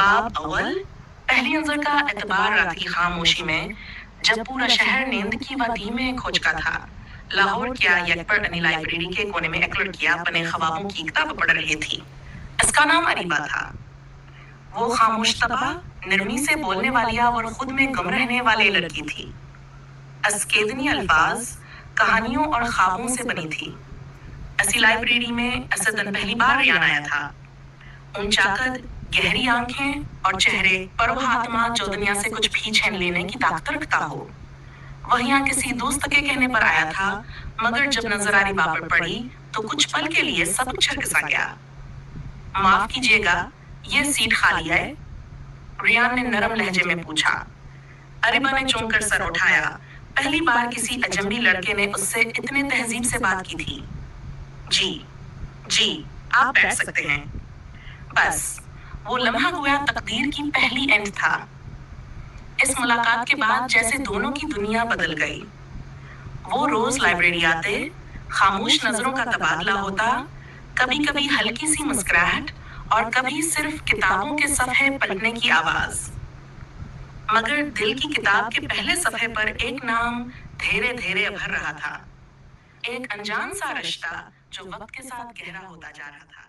باب اول پہلی نظر کا اعتبار رات کی خاموشی میں جب پورا شہر نیند کی وادی میں کھو چکا تھا، لاہور کیا یکپر انی لائبریری کے کونے میں ایک لڑکیاں اپنے خوابوں کی کتاب پڑھ رہی تھی۔ اس کا نام اریبا تھا۔ وہ خاموش طبع، نرمی سے بولنے والی اور خود میں گم رہنے والی لڑکی تھی۔ اسکیدنی الفاظ کہانیوں اور خوابوں سے بنی تھی۔ اسی لائبریری میں اسدن پہلی بار ریان آیا تھا۔ اونچا قد، گہری آنکھیں اور چہرے پر وہ حاتمہ جو دنیا سے کچھ بھی چھین لینے کی طاقت رکھتا ہو۔ وہ یہاں کسی دوست کے کہنے پر آیا تھا، مگر جب نظر اریبا پر پڑی تو کچھ پل کے لیے سب کچھ چھرک سا گیا۔ معاف کیجیے گا، یہ سیٹ خالی ہے؟ ریان نے نرم لہجے میں پوچھا۔ اریبا نے چونک کر سر اٹھایا۔ پہلی بار کسی اجنبی لڑکے نے اس سے اتنے تہذیب سے بات کی تھی۔ جی، آپ بیٹھ سکتے ہیں۔ بس، وہ لمحہ گویا تقدیر کی پہلی اینڈ تھا۔ اس ملاقات کے بعد جیسے دونوں کی دنیا بدل گئی۔ وہ روز لائبریری آتے، خاموش نظروں کا تبادلہ ہوتا، کبھی کبھی ہلکی سی مسکراہٹ اور کبھی صرف کتابوں کے صفحے پلٹنے کی آواز۔ مگر دل کی کتاب کے پہلے صفحے پر ایک نام دھیرے دھیرے ابھر رہا تھا، ایک انجان سا رشتہ جو وقت کے ساتھ گہرا ہوتا جا رہا تھا۔